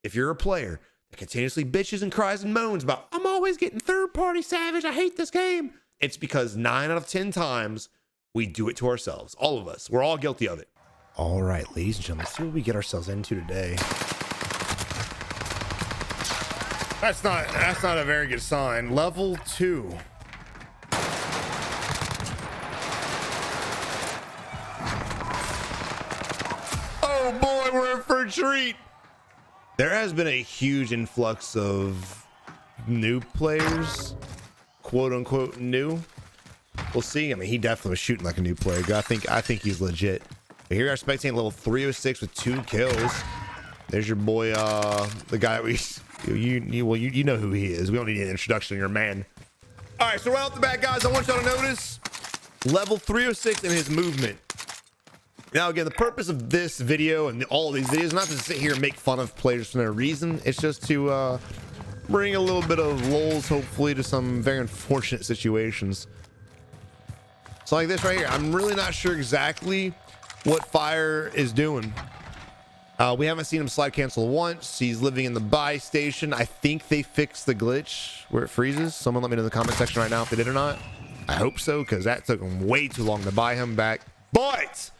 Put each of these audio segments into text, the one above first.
if you're a player that continuously bitches and cries and moans about, I'm always getting third-party savage, I hate this game, it's because 9 out of 10 times we do it to ourselves. All of us. We're all guilty of it. All right, ladies and gentlemen, let's see what we get ourselves into today. That's not a very good sign. Level 2. Oh boy, we're in for a treat. There has been a huge influx of new players, quote unquote new. We'll see. I mean, he definitely was shooting like a new player. I think he's legit. But here we are, spectating level 306 with 2 kills. There's your boy, the guy you know who he is. We don't need an introduction to your man. All right, so right off the bat, guys, I want y'all to notice level 306 and his movement. Now, again, the purpose of this video and all of these videos is not to sit here and make fun of players for no reason. It's just to bring a little bit of lulls, hopefully, to some very unfortunate situations. So like this right here, I'm really not sure exactly what Fire is doing. We haven't seen him slide cancel once. He's living in the buy station. I think they fixed the glitch where it freezes. Someone let me know in the comment section right now if they did or not. I hope so, because that took him way too long to buy him back. But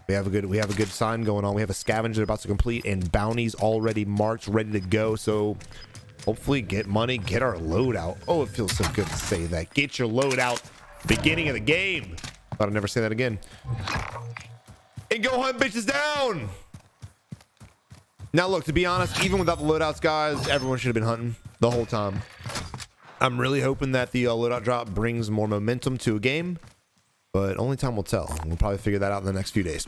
we have a good sign going on. We have a scavenger about to complete and bounties already marked, ready to go. So hopefully get money, get our loadout. Oh, it feels so good to say that. Get your loadout beginning of the game. Thought I'd never say that again. And go hunt bitches down. Now look, to be honest, even without the loadouts, guys, everyone should have been hunting the whole time. I'm really hoping that the loadout drop brings more momentum to a game, but only time will tell. We'll probably figure that out in the next few days.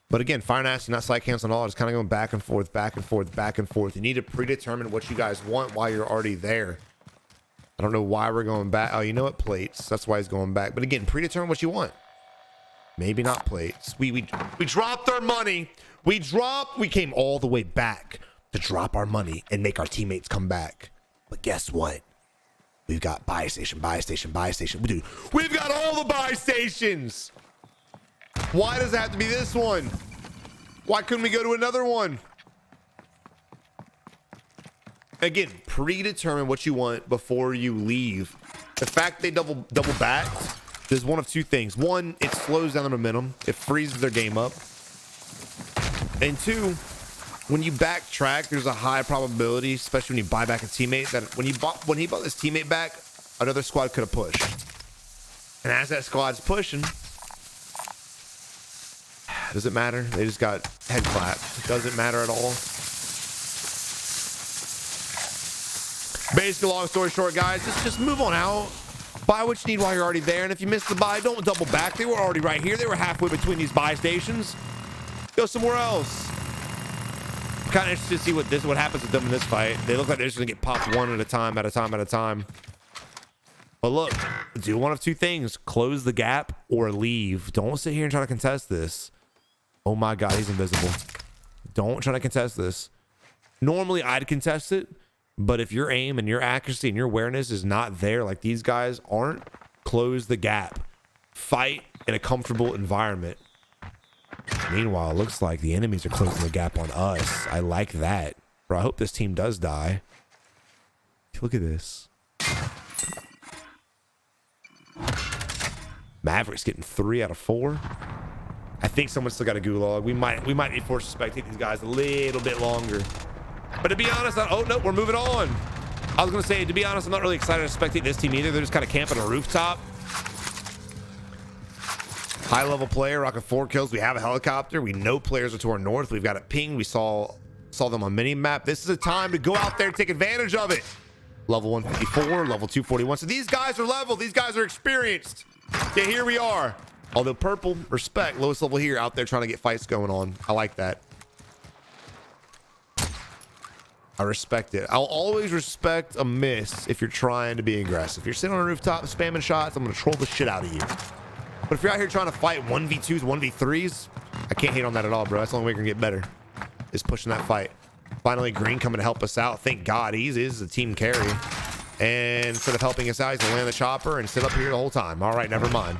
But again, Fire Nasty, not slide canceling at all. Just kind of going back and forth, back and forth, back and forth. You need to predetermine what you guys want while you're already there. I don't know why we're going back. Oh, you know what? Plates. That's why he's going back. But again, predetermine what you want. Maybe not plates. We dropped our money. We came all the way back to drop our money and make our teammates come back. But guess what? We've got buy station, buy station, buy station. Dude, we've got all the buy stations. Why does it have to be this one? Why couldn't we go to another one? Again, predetermine what you want before you leave. The fact they double backed, there's one of two things. One, it slows down the momentum. It freezes their game up. And two, when you backtrack, there's a high probability, especially when you buy back a teammate, that when he bought this teammate back, another squad could have pushed. And as that squad's pushing, does it matter? They just got head clapped. Doesn't matter at all. Basically, long story short, guys, just move on out. Buy what you need while you're already there. And if you miss the buy, don't double back. They were already right here. They were halfway between these buy stations. Go somewhere else. I'm kind of interested to see what happens with them in this fight. They look like they're just gonna get popped one at a time, at a time. But look, do one of two things: close the gap or leave. Don't sit here and try to contest this. Oh my God, he's invisible. Don't try to contest this. Normally, I'd contest it, but if your aim and your accuracy and your awareness is not there, like these guys aren't, close the gap. Fight in a comfortable environment. Meanwhile, it looks like the enemies are closing the gap on us. I like that. Bro, I hope this team does die. Look at this. Mavericks getting 3 out of 4. I think someone's still got a gulag. We might be forced to spectate these guys a little bit longer. But to be honest, oh no, we're moving on. I was gonna say, to be honest, I'm not really excited to spectate this team either. They're just kind of camping on a rooftop. High level player, rocking 4 kills. We have a helicopter. We know players are to our north. We've got it pinged. We saw them on mini map. This is a time to go out there and take advantage of it. Level 154, level 241. So these guys are level. These guys are experienced. Yeah, here we are. Although purple, respect, lowest level here, out there trying to get fights going on. I like that. I respect it. I'll always respect a miss if you're trying to be aggressive. If you're sitting on a rooftop spamming shots, I'm going to troll the shit out of you. But if you're out here trying to fight 1v2s, 1v3s, I can't hate on that at all, bro. That's the only way we can get better, is pushing that fight. Finally, Green coming to help us out. Thank God, he is a team carry. And instead of helping us out, he's going to land the chopper and sit up here the whole time. All right, never mind.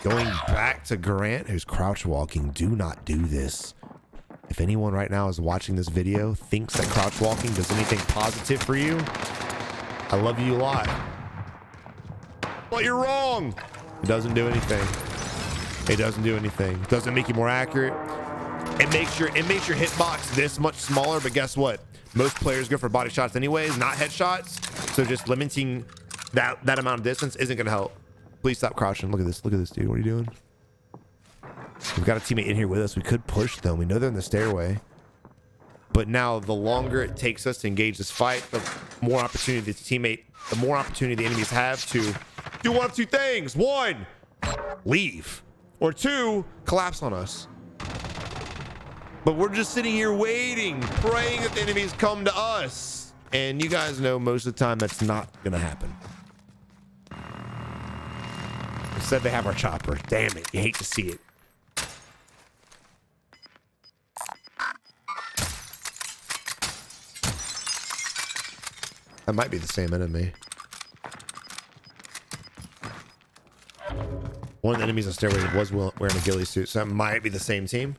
Going back to Grant, who's crouch walking. Do not do this. If anyone right now is watching this video thinks that crouch walking does anything positive for you, I love you a lot. But you're wrong. It doesn't do anything. It doesn't do anything. It doesn't make you more accurate. It makes your hitbox this much smaller, but guess what? Most players go for body shots anyways, not headshots. So just limiting that amount of distance isn't gonna help. Please stop crouching. Look at this. Look at this, dude. What are you doing? We've got a teammate in here with us. We could push them. We know they're in the stairway. But now the longer it takes us to engage this fight, the more opportunity the enemies have to do one of two things. One, leave. Or two, collapse on us. But we're just sitting here waiting, praying that the enemies come to us. And you guys know most of the time that's not gonna happen. Instead they have our chopper. Damn it, you hate to see it. That might be the same enemy. One of the enemies on stairway was wearing a ghillie suit, so that might be the same team.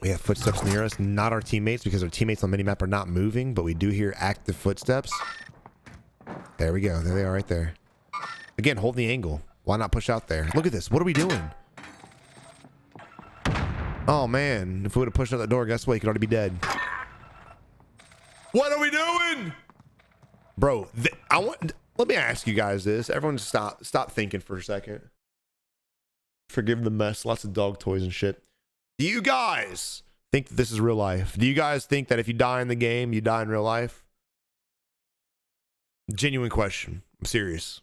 We have footsteps near us, not our teammates, because our teammates on minimap are not moving, but we do hear active footsteps. There we go. There they are right there. Again, hold the angle. Why not push out there? Look at this. What are we doing? Oh, man. If we would have pushed out the door, guess what? He could already be dead. What are we doing? Bro, let me ask you guys this. Everyone stop thinking for a second. Forgive the mess. Lots of dog toys and shit. Do you guys think that this is real life? Do you guys think that if you die in the game, you die in real life? Genuine question. I'm serious.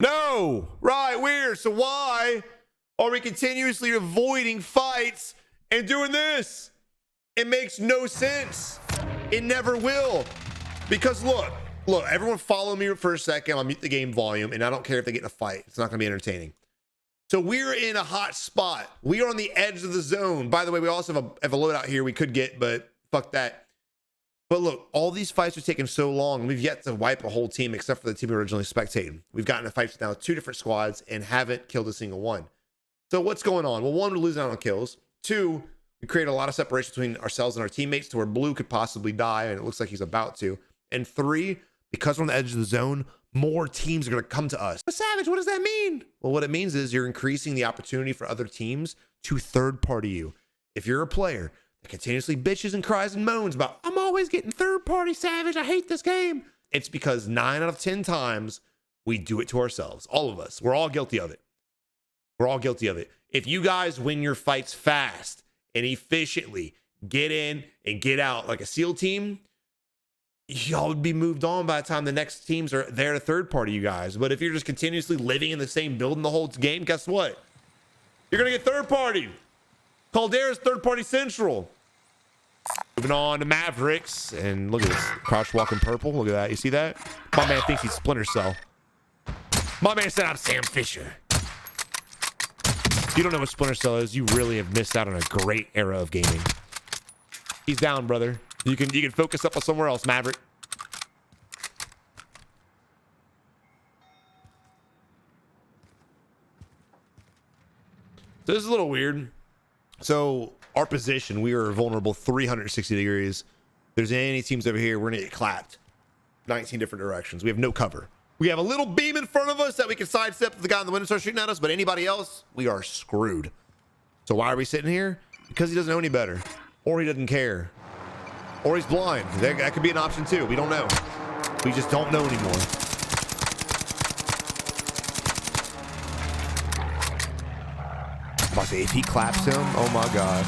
No! Right, weird. So why are we continuously avoiding fights and doing this? It makes no sense. It never will. Because look, everyone follow me for a second. I'll mute the game volume, and I don't care if they get in a fight. It's not going to be entertaining. So we're in a hot spot. We are on the edge of the zone. By the way, we also have a loadout here we could get, but fuck that. But look, all these fights are taking so long. We've yet to wipe a whole team except for the team we originally spectated. We've gotten in fights now with 2 different squads and haven't killed a single one. So what's going on? Well, 1, we're losing out on kills. 2, we create a lot of separation between ourselves and our teammates to where Blue could possibly die, and it looks like he's about to. And 3, because we're on the edge of the zone, more teams are going to come to us. But Savage, what does that mean? Well, what it means is you're increasing the opportunity for other teams to third party you. If you're a player that continuously bitches and cries and moans about, I'm always getting third party, Savage, I hate this game. It's because 9 out of 10 times we do it to ourselves. All of us. We're all guilty of it. We're all guilty of it. If you guys win your fights fast and efficiently, get in and get out like a SEAL team, y'all would be moved on by the time the next teams are there to third party you guys. But if you're just continuously living in the same building the whole game, guess what? You're going to get third party. Caldera's third party central. Moving on to Mavericks. And look at this. Crouch walking purple. Look at that. You see that? My man thinks he's Splinter Cell. My man said I'm Sam Fisher. If you don't know what Splinter Cell is, you really have missed out on a great era of gaming. He's down, brother. You can focus up on somewhere else, Maverick. So this is a little weird. So our position, we are vulnerable 360 degrees. If there's any teams over here, we're gonna get clapped 19 different directions. We have no cover. We have a little beam in front of us that we can sidestep if the guy in the window starts shooting at us, but anybody else, we are screwed. So why are we sitting here? Because he doesn't know any better, or he doesn't care. Or he's blind. That could be an option too. We don't know. We just don't know anymore. I'm about to say, if he claps him, oh my God.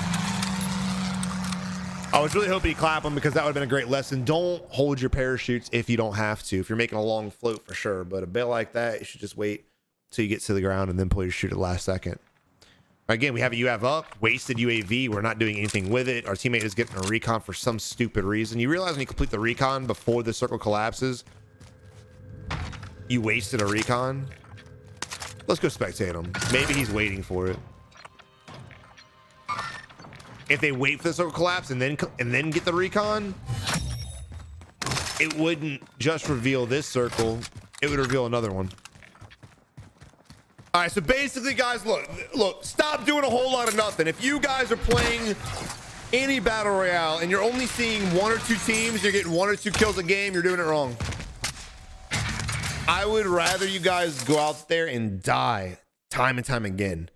I was really hoping he'd clap him because that would have been a great lesson. Don't hold your parachutes if you don't have to. If you're making a long float for sure, but a bail like that, you should just wait till you get to the ground and then pull your chute at the last second. Again, we have a UAV up, wasted UAV. We're not doing anything with it. Our teammate is getting a recon for some stupid reason. You realize when you complete the recon before the circle collapses, you wasted a recon. Let's go spectate him. Maybe he's waiting for it. If they wait for the circle collapse and then get the recon, it wouldn't just reveal this circle. It would reveal another one. All right, so basically, guys, look, stop doing a whole lot of nothing. If you guys are playing any battle royale and you're only seeing 1 or 2 teams, you're getting 1 or 2 kills a game, you're doing it wrong. I would rather you guys go out there and die time and time again.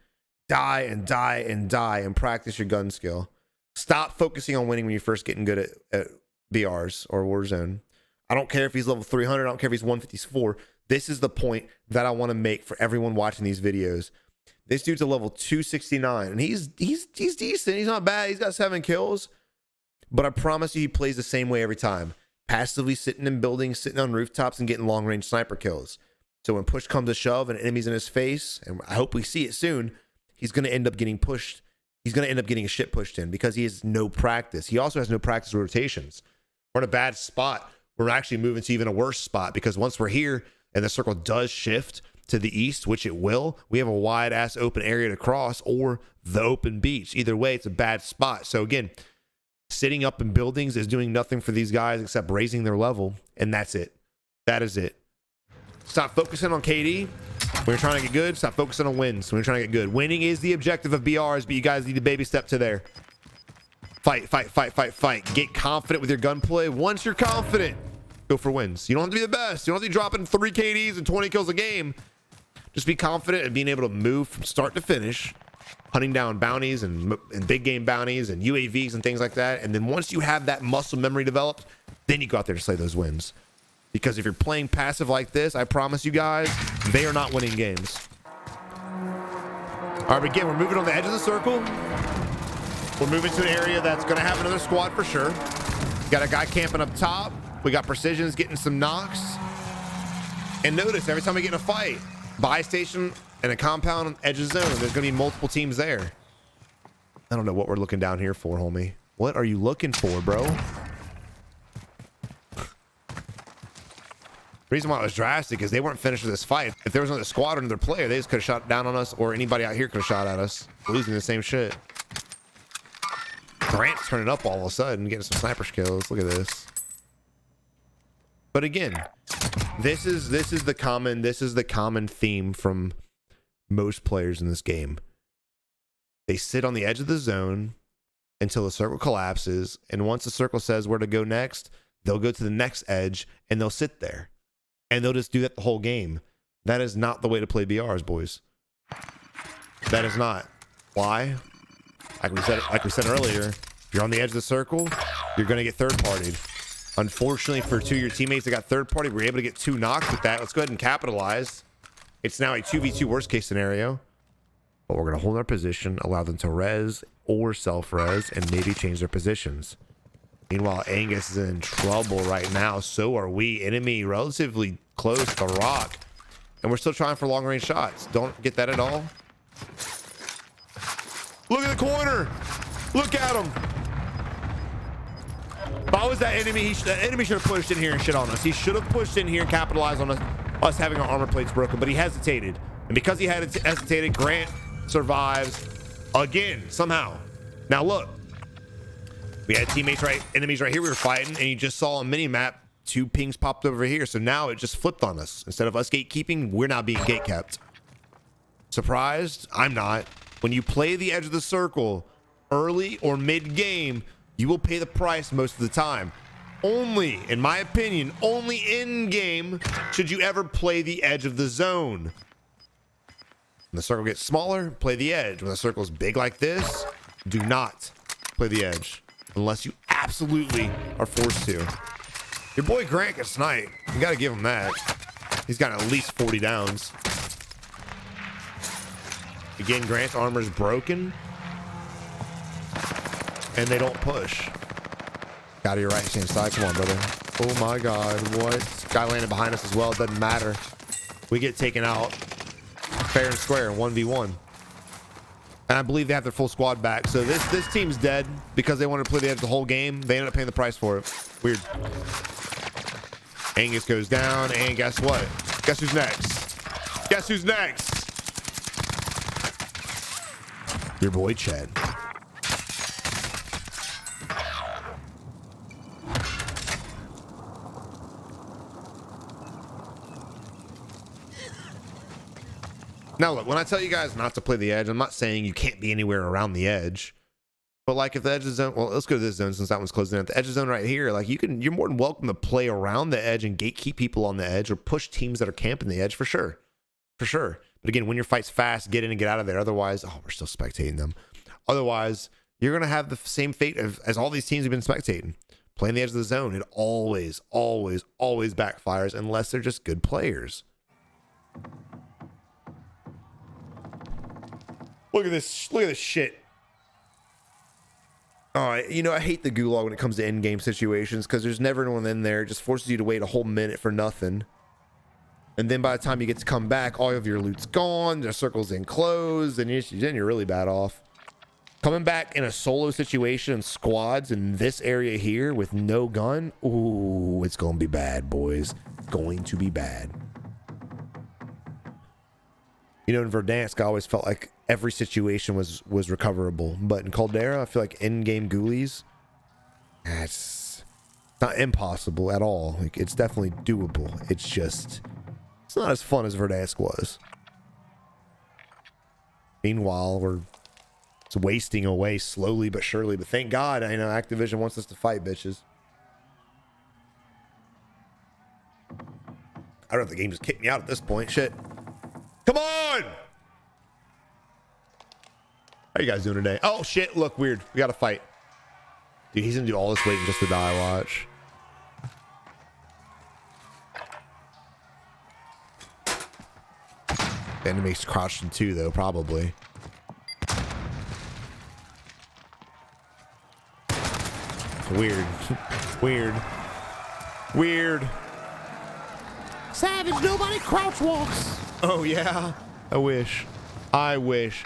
Die and die and die and practice your gun skill. Stop focusing on winning when you're first getting good at BRs or Warzone. I don't care if he's level 300. I don't care if he's 154. This is the point that I want to make for everyone watching these videos. This dude's a level 269, and he's decent. He's not bad. He's got 7 kills. But I promise you, he plays the same way every time. Passively sitting in buildings, sitting on rooftops, and getting long-range sniper kills. So when push comes to shove and enemies in his face, and I hope we see it soon, he's going to end up getting pushed. He's going to end up getting a shit pushed in because he has no practice. He also has no practice rotations. We're in a bad spot. We're actually moving to even a worse spot because once we're here and the circle does shift to the east, which it will, we have a wide ass open area to cross or the open beach. Either way, it's a bad spot. So again, sitting up in buildings is doing nothing for these guys except raising their level, and that's it. That is it. Stop focusing on KD when you're trying to get good. Stop focusing on wins when you're trying to get good. Winning is the objective of BRs, but you guys need to baby step to there. Fight, fight, fight, fight, fight. Get confident with your gunplay. Once you're confident, go for wins. You don't have to be the best. You don't have to be dropping 3 KDs and 20 kills a game. Just be confident in being able to move from start to finish, hunting down bounties and big game bounties and UAVs and things like that. And then once you have that muscle memory developed, then you go out there to slay those wins. Because if you're playing passive like this, I promise you guys, they are not winning games. All right, again, we're moving on the edge of the circle. We're moving to an area that's going to have another squad for sure. Got a guy camping up top. We got Precisions getting some knocks. And notice, every time we get in a fight, buy station and a compound on edge of zone, there's going to be multiple teams there. I don't know what we're looking down here for, homie. What are you looking for, bro? The reason why it was drastic is they weren't finished with this fight. If there was another squad or another player, they just could have shot down on us, or anybody out here could have shot at us. We're losing the same shit. Grant's turning up all of a sudden, getting some sniper kills. Look at this. But again, this is the common theme from most players in this game. They sit on the edge of the zone until the circle collapses, and once the circle says where to go next, they'll go to the next edge and they'll sit there. And they'll just do that the whole game. That is not the way to play BRs, boys. That is not. Why? Like we said earlier, if you're on the edge of the circle, you're going to get third-partied. Unfortunately for 2 of your teammates that got third-party, we're able to get 2 knocks with that. Let's go ahead and capitalize. It's now a 2v2 worst-case scenario. But we're going to hold our position, allow them to res or self-res, and maybe change their positions. Meanwhile, Angus is in trouble right now. So are we. Enemy relatively close to the rock. And we're still trying for long-range shots. Don't get that at all. Look at the corner. Look at him. If I was that enemy, that enemy should have pushed in here and shit on us. He should have pushed in here and capitalized on us having our armor plates broken, but he hesitated. And because he had hesitated, Grant survives again, somehow. Now look, we had enemies right here we were fighting, and you just saw on mini-map, 2 pings popped over here. So now it just flipped on us. Instead of us gatekeeping, we're now being gatekept. Surprised? I'm not. When you play the edge of the circle early or mid-game, you will pay the price most of the time. Only, in my opinion, only in-game should you ever play the edge of the zone. When the circle gets smaller, play the edge. When the circle is big like this, do not play the edge. Unless you absolutely are forced to. Your boy Grant can snipe. You got to give him that. He's got at least 40 downs. Again, Grant's armor is broken. And they don't push. Got to your right hand side. Come on, brother. Oh my God. What? Guy landed behind us as well. It doesn't matter. We get taken out fair and square in 1v1. And I believe they have their full squad back. So this team's dead because they wanted to play the edge the whole game. They ended up paying the price for it. Weird. Angus goes down. And guess what? Guess who's next? Guess who's next? Your boy Chad. Now, look, when I tell you guys not to play the edge, I'm not saying you can't be anywhere around the edge. But like if the edge of zone, well, let's go to this zone since that one's closed in. At the edge of zone right here, like you're more than welcome to play around the edge and gatekeep people on the edge or push teams that are camping the edge for sure. For sure. But again, when your fight's fast, get in and get out of there. Otherwise, oh, we're still spectating them. Otherwise, you're going to have the same fate as all these teams have been spectating. Playing the edge of the zone, it always, always, always backfires unless they're just good players. Look at this. Look at this shit. All right, you know, I hate the Gulag when it comes to endgame situations because there's never anyone in there. It just forces you to wait a whole minute for nothing. And then by the time you get to come back, all of your loot's gone, the circle's enclosed, and then you're really bad off. Coming back in a solo situation, squads in this area here with no gun, ooh, it's going to be bad, boys. It's going to be bad. You know, in Verdansk, I always felt like every situation was recoverable, but in Caldera, I feel like in-game ghoulies, it's not impossible at all. Like, it's definitely doable. It's just, it's not as fun as Verdansk was. Meanwhile, we're just wasting away slowly but surely. But thank God, I know Activision wants us to fight, bitches. I don't know if the game just kicked me out at this point. Shit. Come on! How you guys doing today? Oh shit, look, weird. We gotta fight. Dude, he's gonna do all this waiting just to die, watch. The enemy's crouching too, though, probably. Weird. Weird. Weird. Savage, nobody crouch walks. Oh yeah, I wish. I wish.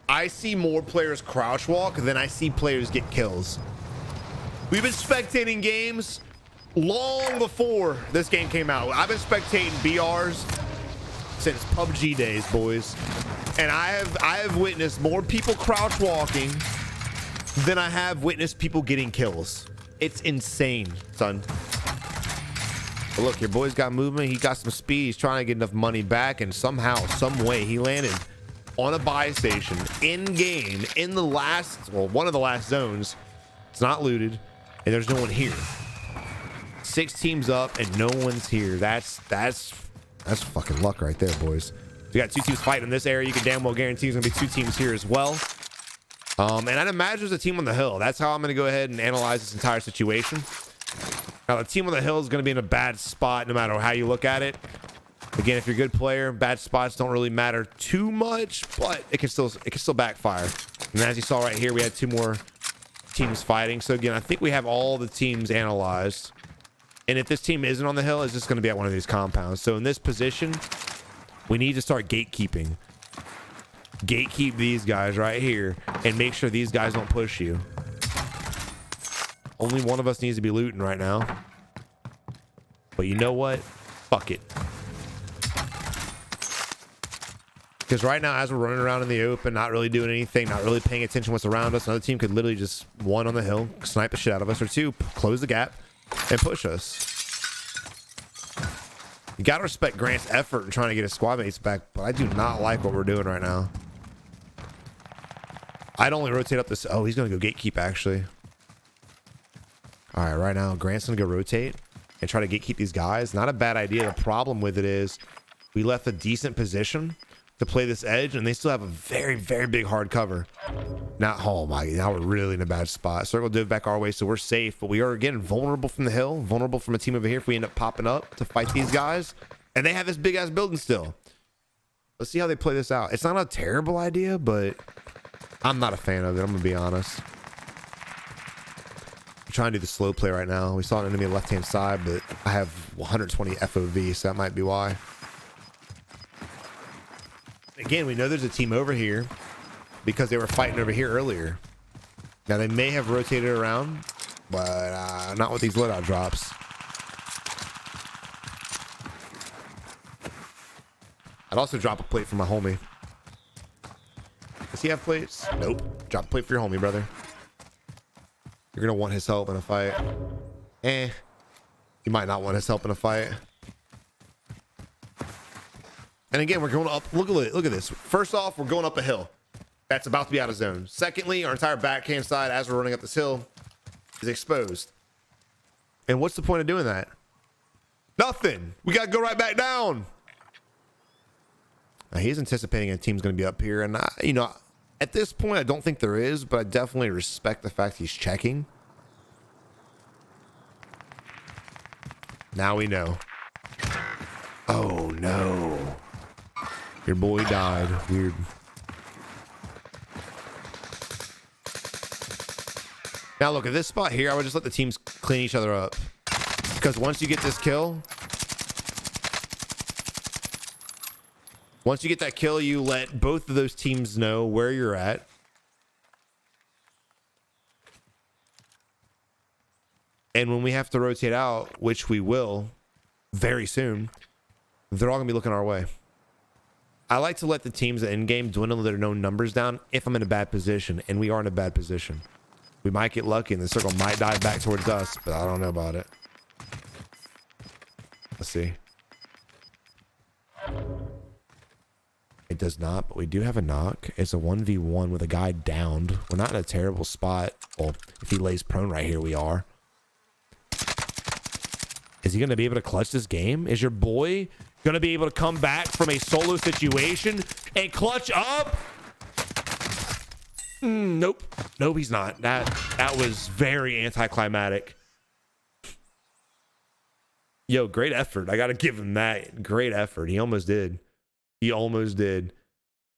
I see more players crouch walk than I see players get kills. We've been spectating games long before this game came out. I've been spectating BRs since PUBG days, boys. And I have witnessed more people crouch walking than I have witnessed people getting kills. It's insane, son. But look, your boy's got movement. He got some speed. He's trying to get enough money back, and somehow, some way, he landed on a buy station in game in the last, well, one of the last zones. It's not looted, and there's no one here. 6 teams up, and no one's here. That's fucking luck right there, boys. We got 2 teams fighting in this area. You can damn well guarantee there's gonna be 2 teams here as well. And I'd imagine there's a team on the hill. That's how I'm gonna go ahead and analyze this entire situation. Now, the team on the hill is going to be in a bad spot no matter how you look at it. Again, if you're a good player, bad spots don't really matter too much, but it can still backfire. And as you saw right here, we had 2 more teams fighting. So again, I think we have all the teams analyzed. And if this team isn't on the hill, it's just going to be at one of these compounds. So in this position, we need to start gatekeeping. Gatekeep these guys right here and make sure these guys don't push you. Only one of us needs to be looting right now. But you know what? Fuck it. Because right now, as we're running around in the open, not really doing anything, not really paying attention to what's around us, another team could literally just, 1 on the hill, snipe the shit out of us, or 2, close the gap and push us. You gotta respect Grant's effort in trying to get his squad mates back, but I do not like what we're doing right now. I'd only rotate up this. Oh, he's gonna go gatekeep actually. All right, right now Grant's gonna go rotate and try to gatekeep these guys. Not a bad idea. The problem with it is we left a decent position to play this edge, and they still have a very, very big hard cover. Now, oh my, now we're really in a bad spot. Circle dove back our way, so we're safe, but we are again vulnerable from the hill, vulnerable from a team over here if we end up popping up to fight these guys. And they have this big ass building still. Let's see how they play this out. It's not a terrible idea, but I'm not a fan of it. I'm gonna be honest. Trying to do the slow play right now. We saw an enemy on the left hand side, but I have 120 FOV, so that might be why. Again, we know there's a team over here because they were fighting over here earlier. Now they may have rotated around, but not with these loadout drops. I'd also drop a plate for my homie. Does he have plates? Nope. Drop a plate for your homie, brother. You're gonna want his help in a fight. You might not want his help in a fight. And again, we're going up. Look at this. First off, we're going up a hill that's about to be out of zone. Secondly, our entire backhand side as we're running up this hill is exposed. And what's the point of doing that? Nothing. We got to go right back down. Now, he's anticipating a team's going to be up here. And, you know, at this point, I don't think there is, but I definitely respect the fact he's checking. Now we know. Oh, no. Your boy died. Weird. Now, look, at this spot here, I would just let the teams clean each other up. Because once you get this kill, once you get that kill, you let both of those teams know where you're at. And when we have to rotate out, which we will very soon, they're all going to be looking our way. I like to let the teams at endgame dwindle their known numbers down if I'm in a bad position, and we are in a bad position. We might get lucky and the circle might dive back towards us, but I don't know about it. Let's see. It does not, but we do have a knock. It's a 1v1 with a guy downed. We're not in a terrible spot. Well, if he lays prone right here, we are. Is he going to be able to clutch this game? Is your boy going to be able to come back from a solo situation and clutch up? Nope. Nope, he's not. That was very anticlimactic. Yo, great effort. I got to give him that. Great effort. He almost did. He almost did.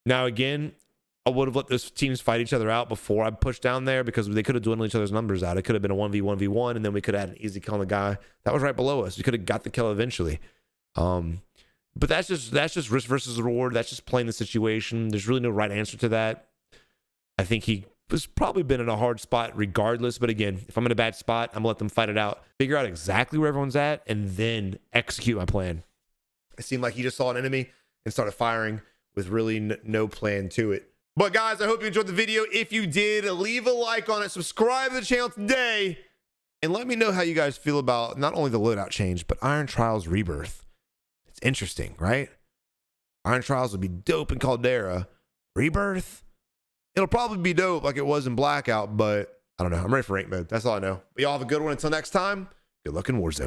Now, again, I would have let those teams fight each other out before I pushed down there because they could have dwindled each other's numbers out. It could have been a 1v1v1, and then we could have had an easy kill on the guy that was right below us. We could have got the kill eventually. But that's just risk versus reward. That's just playing the situation. There's really no right answer to that. I think he was probably been in a hard spot regardless. But again, if I'm in a bad spot, I'm gonna let them fight it out, figure out exactly where everyone's at, and then execute my plan. It seemed like he just saw an enemy and started firing with really no plan to it. But guys, I hope you enjoyed the video. If you did, leave a like on it, subscribe to the channel today, and let me know how you guys feel about not only the loadout change, but Iron Trials Rebirth. It's interesting, right? Iron Trials would be dope in Caldera. Rebirth? It'll probably be dope like it was in Blackout, but I don't know. I'm ready for rank mode. That's all I know. But y'all have a good one. Until next time, good luck in Warzone.